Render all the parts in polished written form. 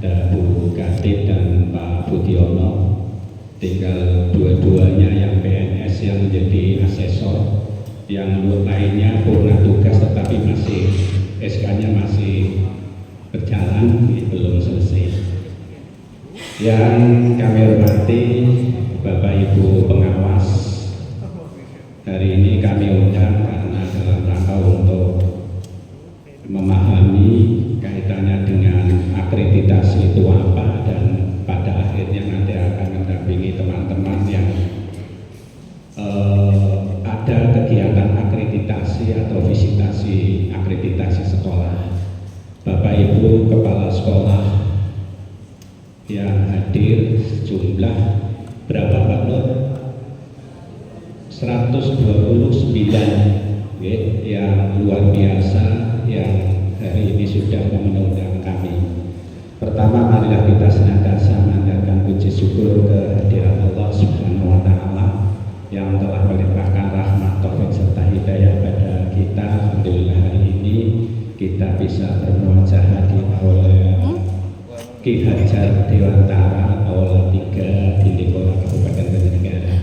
ada Bu Katib dan Pak Budiono, tinggal dua-duanya yang PNS yang menjadi asesor, yang lainnya purna tugas tetapi masih SK-nya masih berjalan, belum selesai. Yang kami hormati Bapak Ibu pengawas, hari ini kami undang karena dalam rangka untuk memahami kaitannya dengan akreditasi itu apa, dan pada akhirnya nanti akan mendampingi teman-teman yang ada kegiatan akreditasi atau visitasi akreditasi sekolah. Bapak Ibu kepala sekolah yang hadir jumlah berapa Pak Nur? 129 yang luar biasa yang hari ini sudah memenuhi kami. Pertama, marilah kita senantiasa menyandarkan puji syukur kehadiran Allah Subhanahu wa Ta'ala yang telah melimpahkan rahmat, taufik serta hidayah pada kita. Alhamdulillah hari ini kita bisa bermuajah di Aula Ki Hajar Dewantara Aula 3 di Nikola Kabupaten Banjarnegara.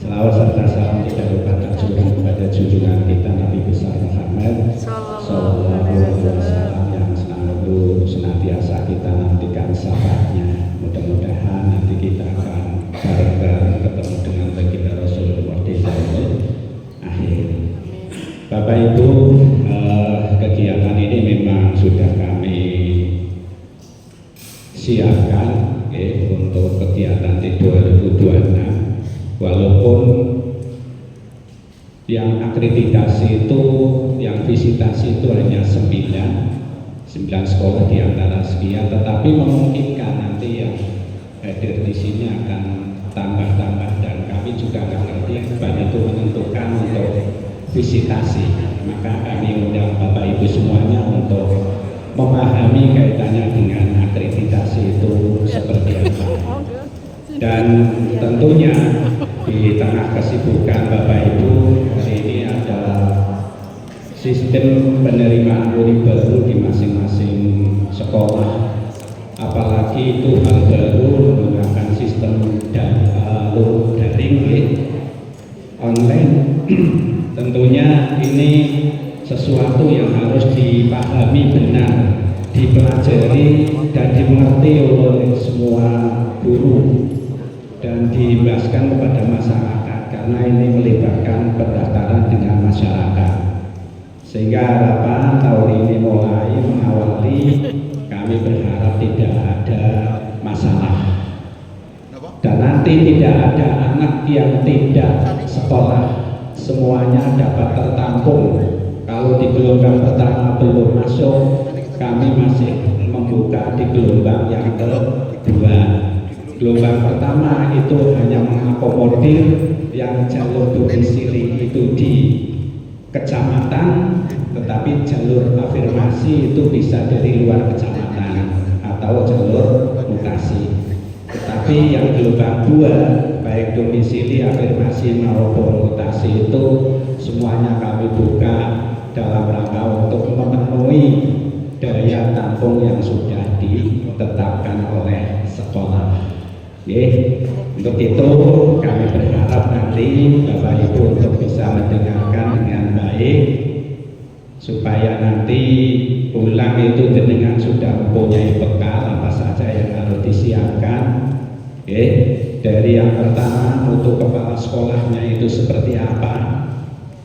Selawat serta salam tidak lupa tercurah kepada junjungan kita Nabi besar Muhammad Sallallahu Alaihi Wasallam yang selalu senantiasa kita nantikan syafaatnya. Mudah-mudahan nanti kita akan bareng-bareng ketemu dengan baginda Rasulullah di zaman akhir. Bapak Ibu, kegiatan ini memang sudah kami siapkan untuk kegiatan di 2026. Walaupun yang akreditasi itu, yang visitasi itu hanya 9 sekolah di antara sekian, tetapi memungkinkan nanti yang hadir di sini akan tambah-tambah, dan kami juga nggak ngerti kapan itu menentukan untuk visitasi. Maka kami undang Bapak Ibu semuanya untuk memahami kaitannya dengan akreditasi itu seperti apa. Dan tentunya di tengah kesibukan Bapak Ibu, hari ini ada sistem penerimaan murid baru di masing-masing sekolah. Apalagi itu hal baru menggunakan sistem daring online. Tentunya ini sesuatu yang harus dipahami benar, dipelajari dan dimengerti oleh semua guru dan dijelaskan kepada masyarakat, karena ini melibatkan pendaftaran dengan masyarakat. Sehingga harapan tahun ini mulai mengawali, kami berharap tidak ada masalah, dan nanti tidak ada anak yang tidak sekolah, semuanya dapat tertampung. Kalau di gelombang pertama belum masuk, kami masih membuka di gelombang yang kedua. Gelombang pertama itu hanya mengakomodir yang jalur domisili itu di kecamatan, tetapi jalur afirmasi itu bisa dari luar kecamatan atau jalur mutasi. Tetapi yang gelombang 2, baik domisili, afirmasi maupun mutasi itu semuanya kami buka dalam rangka untuk memenuhi daya tampung yang sudah ditetapkan oleh sekolah. Untuk itu kami berharap nanti Bapak Ibu untuk bisa mendengarkan dengan baik, supaya nanti pulang itu dengan sudah mempunyai bekal apa saja yang harus disiapkan. Dari yang pertama, mutu kepala sekolahnya itu seperti apa,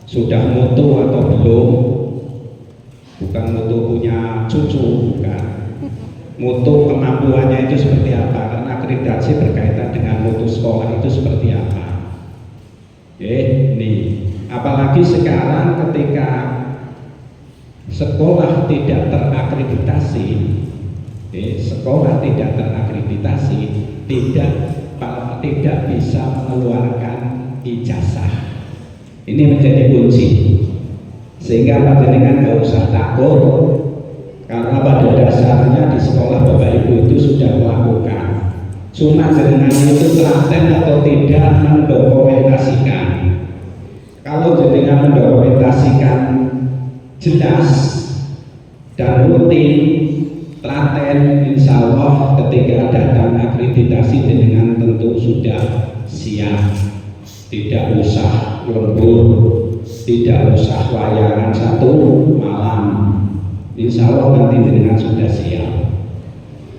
sudah mutu atau belum, bukan mutu punya cucu, bukan, mutu kemampuannya itu seperti apa, karena akreditasi berkaitan dengan mutu sekolah itu seperti apa. Ini apalagi sekarang ketika sekolah tidak terakreditasi, sekolah tidak terakreditasi tidak bisa mengeluarkan ijazah. Ini menjadi kunci, sehingga panjenengan nggak usah takut, karena pada dasarnya di sekolah Bapak Ibu itu sudah melakukan. Cuma jenengan itu telaten atau tidak mendokumentasikan. Kalau jenengan mendokumentasikan jelas dan rutin, telaten, insya Allah ketika datang akreditasi dengan tentu sudah siap, tidak usah lembur, tidak usah wayangan satu malam, insya Allah nanti dengan sudah siap.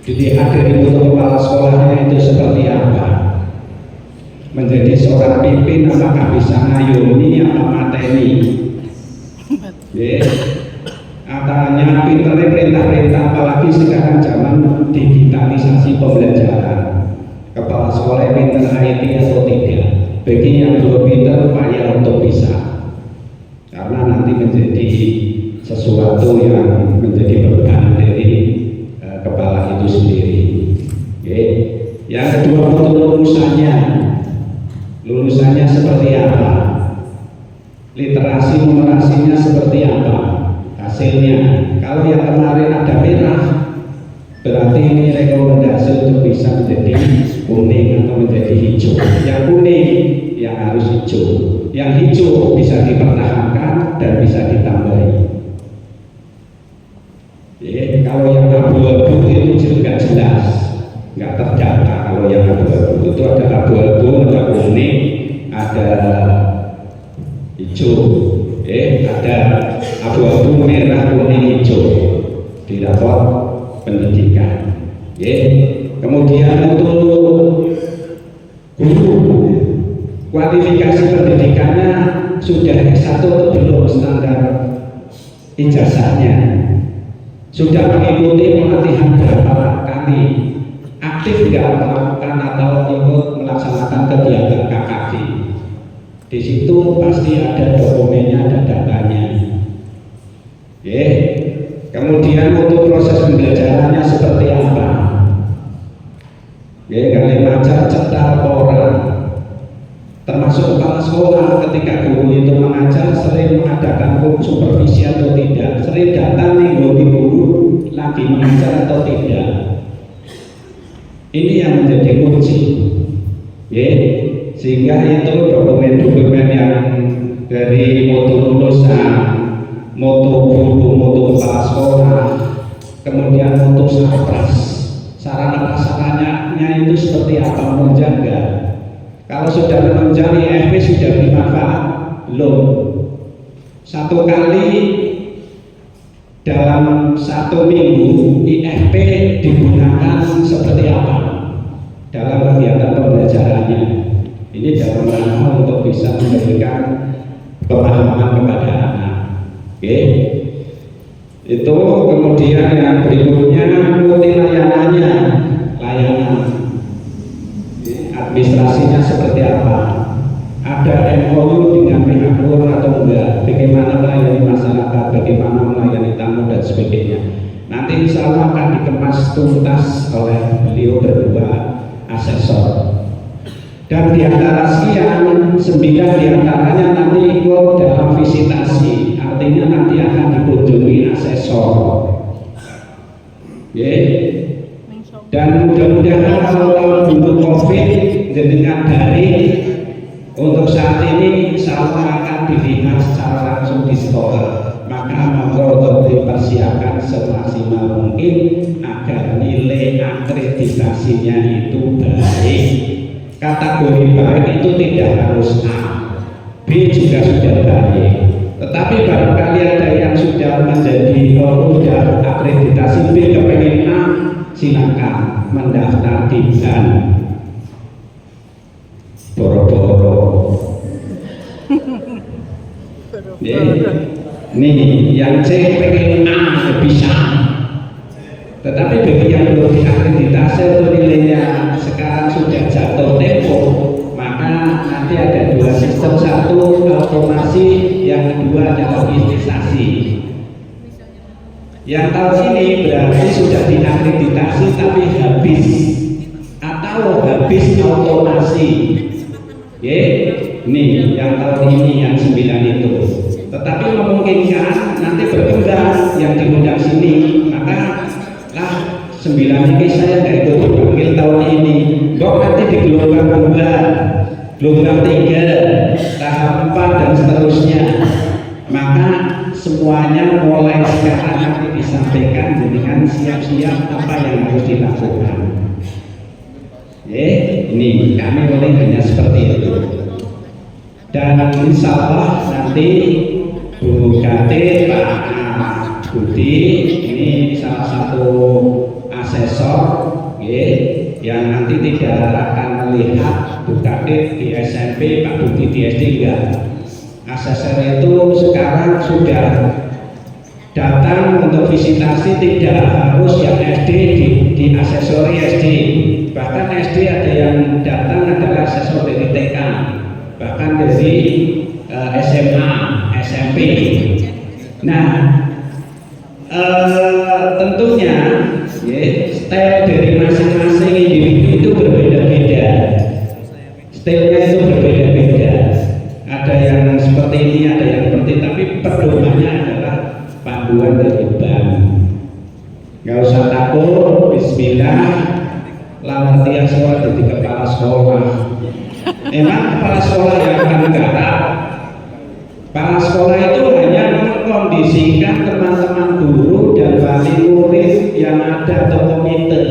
Jadi akhir untuk kepala sekolahnya itu seperti apa? Menjadi seorang pimpin apakah bisa ngayomi apa mateni? Katanya pinternya perintah-perintah, apalagi sekarang zaman digitalisasi pembelajaran. Kepala sekolah pinter IT atau tidak? Bagi yang belum pinter upaya untuk bisa, karena nanti menjadi sesuatu yang menjadi beban dari kepala itu sendiri. Yang kedua, untuk lulusannya seperti apa, literasi numerasinya seperti apa, hasilnya. Kalau yang kemarin ada merah, berarti ini rekomendasi untuk bisa menjadi kuning atau menjadi hijau. Yang kuning yang harus hijau, yang hijau bisa dipertahankan dan bisa ditambahi. Kalau yang abu-abu itu juga jelas, nggak terdata. Kalau yang abu-abu itu ada abu-abu, ada kuning, ada hijau, ada abu-abu, merah, kuning, hijau di rapor pendidikan. Kemudian untuk guru, kualifikasi pendidikannya sudah S1 atau belum, standar ijazahnya, sudah mengikuti pelatihan berapa kali, aktif tidak melakukan atau ikut melaksanakan kegiatan KKG. Di situ pasti ada dokumennya, ada datanya. Kemudian untuk proses pembelajarannya seperti apa? Kalian mengajar cetar orang, termasuk kepala sekolah ketika guru itu mengajar sering mengadakan supervisi atau tidak, sering datang nih guru lagi mengajar atau tidak. Ini yang menjadi kunci, sehingga itu dokumen-dokumen yang dari mutu lulusan, mutu guru, mutu kepala sekolah, kemudian mutu sarpras, sarana prasarannya itu seperti apa, menjaga. Kalau sudah menunjang IFP sudah bermanfaat belum? Satu kali dalam 1 minggu IFP digunakan seperti apa dalam kegiatan pembelajarannya? Ini dalam rangka untuk bisa memberikan pemahaman kepada anak. Itu kemudian yang berikutnya multi layanannya, layanan administrasinya seperti apa, ada MOU dengan pihak luar atau enggak, bagaimana melayani masyarakat, bagaimana melayani tamu dan sebagainya. Nanti insya Allah akan dikemas tuntas oleh beliau berdua asesor. Dan di antara sekian 9 diantaranya nanti ikut dalam visitasi, artinya nanti akan dikunjungi asesor. Dan mudah-mudahan kalau dulu COVID dengan daring untuk saat ini insya Allah akan dilihat secara langsung di sekolah, maka monggo untuk dipersiapkan semaksimal mungkin agar nilai akreditasinya itu baik. Kategori baik itu tidak harus A, B juga sudah baik. Tetapi barangkali ada yang sudah menjadi sudah akreditasi B kepengen A, silakan mendaftar di BAN. Boro-boro. Nih, yang C pengen A bisa. Tetapi bagi yang belum diakreditasi atau nilainya sekarang sudah jatuh tempo, maka nanti ada 2 sistem, satu automasi, yang kedua adalah investasi. Yang tahun ini berarti sudah diakreditasi tapi habis atau habis automasi. Nih yang tahun ini yang 9 itu. Tetapi memungkinkan nanti berkembang yang diundang sini, maka 9 ini saya nggak ikut dipanggil tahun ini, kok nanti di gelombang 2, gelombang 3, tahap 4 dan seterusnya. Maka semuanya mulai sekarang nanti disampaikan dengan siap-siap apa yang harus dilakukan. Ini kami mulai hanya seperti itu. Dan insya Allah nanti Bu Kate, Pak Budi ini salah satu asesor yang nanti tidak akan melihat Bu Kate di SMP, Pak Budi di SD enggak. Asesor itu sekarang sudah datang untuk visitasi, tidak harus yang SD di asesori SD, bahkan SD ada yang datang adalah asesor dari TK, bahkan dari SMA, SMP. Nah, tentunya style dari masing-masing individu itu berbeda-beda, stylenya itu berbeda-beda, ada yang seperti ini, ada yang seperti, tapi pedomannya adalah panduan dari bank. Gak usah takut, bismillah, lamar tiang sekolah jadi kepala sekolah. Emang kepala sekolah yang akan garap? Kepala sekolah itu hanya mengkondisikan teman-teman guru dan wali murid yang ada atau komite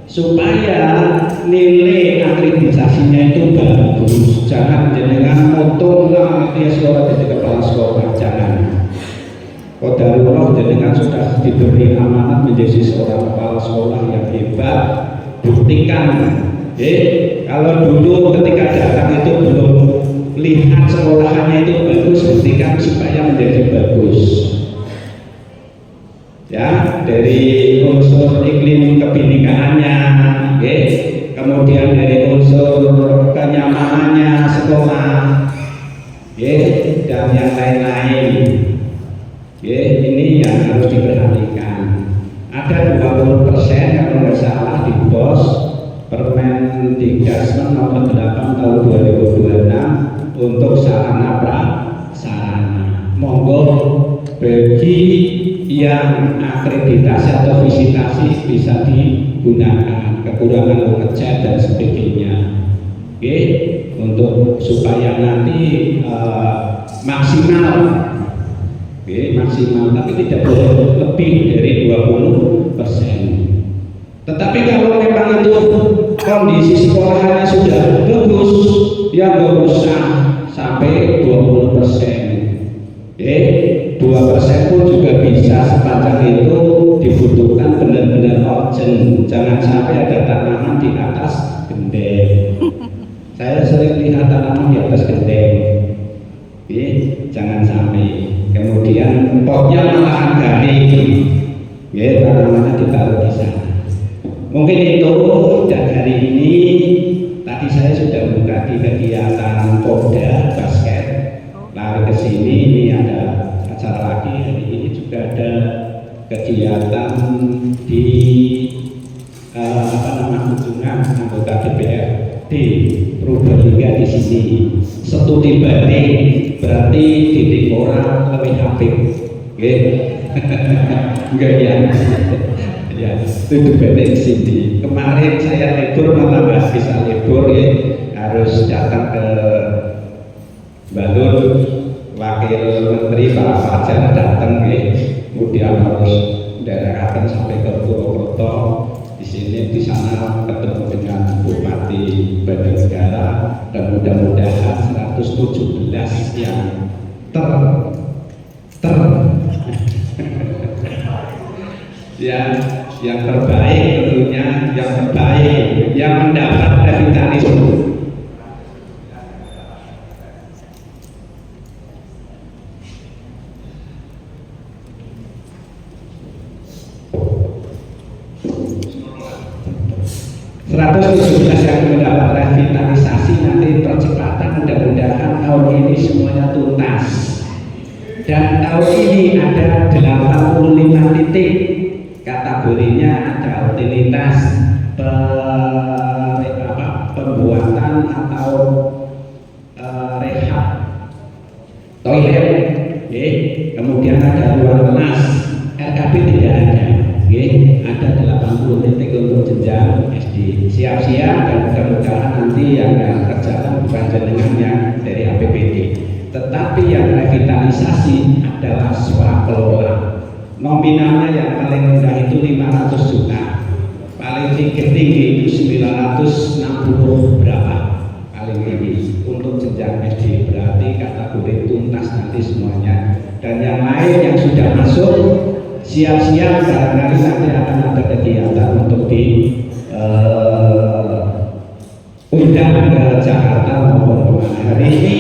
supaya nilai akreditasinya itu bagus. Jangan jenengan moto lamar tiang sekolah jadi kepala sekolah, jangan. Qadarullah jenengan sudah diberi amanat menjadi seorang kepala sekolah yang hebat, buktikan. Kalau dulu ketika datang itu belum lihat sekolahannya itu bagus, buktikan supaya menjadi bagus. Ya, dari unsur iklim kebinikaannya, kemudian dari unsur kenyamanannya sekolah, dan yang lain-lain. Ini yang harus diperhatikan. Ada 20% kalau nggak salah di BOS Permen Digasmen nomor 8 tahun 2026 untuk sarana prasarana. Monggo bagi yang akreditasi atau visitasi bisa digunakan, kekurangan mengecat dan sebagainya. Untuk supaya nanti maksimal. Maksimal, tapi tidak boleh lebih dari 20%. Tetapi kalau memang itu kondisi sekolahannya sudah bagus, ya nggak usah sampai 20%. 2% pun juga bisa, sepanjang itu dibutuhkan benar-benar urgent. Jangan sampai ada tanaman di atas gendeng. Saya sering lihat tanaman di atas gendeng. Jangan sampai. Kemudian potnya malahan garing, tanamannya ditaruh di sana. Mungkin itu. Dan hari ini tadi saya sudah buka di kegiatan Popda basket, lari ke sini. Ini ada acara lagi hari ini, juga ada kegiatan di kunjungan anggota DPRD Purbalingga di sini. Studi banding berarti titik orang lebih habib, enggak ya? Ya, studi banding di sini. Kemarin saya libur, malah nggak bisa libur, harus datang ke Balur, wakil menteri Pak Fajar datang, kemudian harus daerahkan sampai ke Purwokerto. Di sini, di sana ketemu dengan Bupati Banjarnegara, dan mudah-mudahan 117 yang yang terbaik, tentunya yang terbaik, yang mendapat revitalisasi. Yang mendapat revitalisasi, nanti percepatan, mudah-mudahan tahun ini semuanya tuntas. Dan tahun ini ada 85 titik, kategorinya ada utilitas, pembuatan atau rehab toilet, kemudian ada ruang kelas, RKB tidak ada. Ada 80 titik untuk jenjang SD. Siap-siap, dan mudah-mudahan nanti yang kerjakan bukan jenengan yang dari APBD, tetapi yang revitalisasi adalah swakelola. Nominalnya yang paling rendah itu 500 juta. paling tinggi itu 960 berapa paling tinggi untuk jenjang SD, berarti kategori tuntas nanti semuanya. Dan yang lain yang sudah masuk siap-siap barangkali nanti akan ada kegiatan untuk di undang ke Jakarta maupun kemana. Hari ini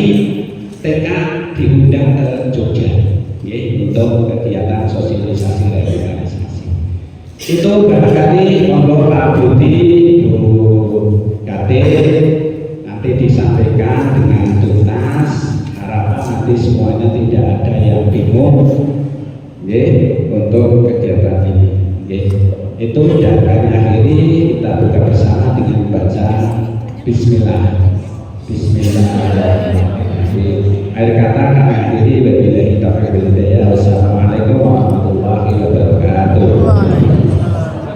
TK diundang ke Jogja ya, untuk kegiatan sosialisasi revitalisasi. Itu barangkali monggo Pak Budi, Bu Kadir nanti disampaikan dengan tuntas. Harapan nanti semuanya tidak ada yang bingung ya, untuk kegiatan ini ya. Itu dan kami akhiri kita buka bersama dengan baca Bismillah. Bismillahirrahmanirrahim. Akhir kata kami akhiri wabillahi taufiq wal hidayah. Wassalamualaikum warahmatullahi wabarakatuh.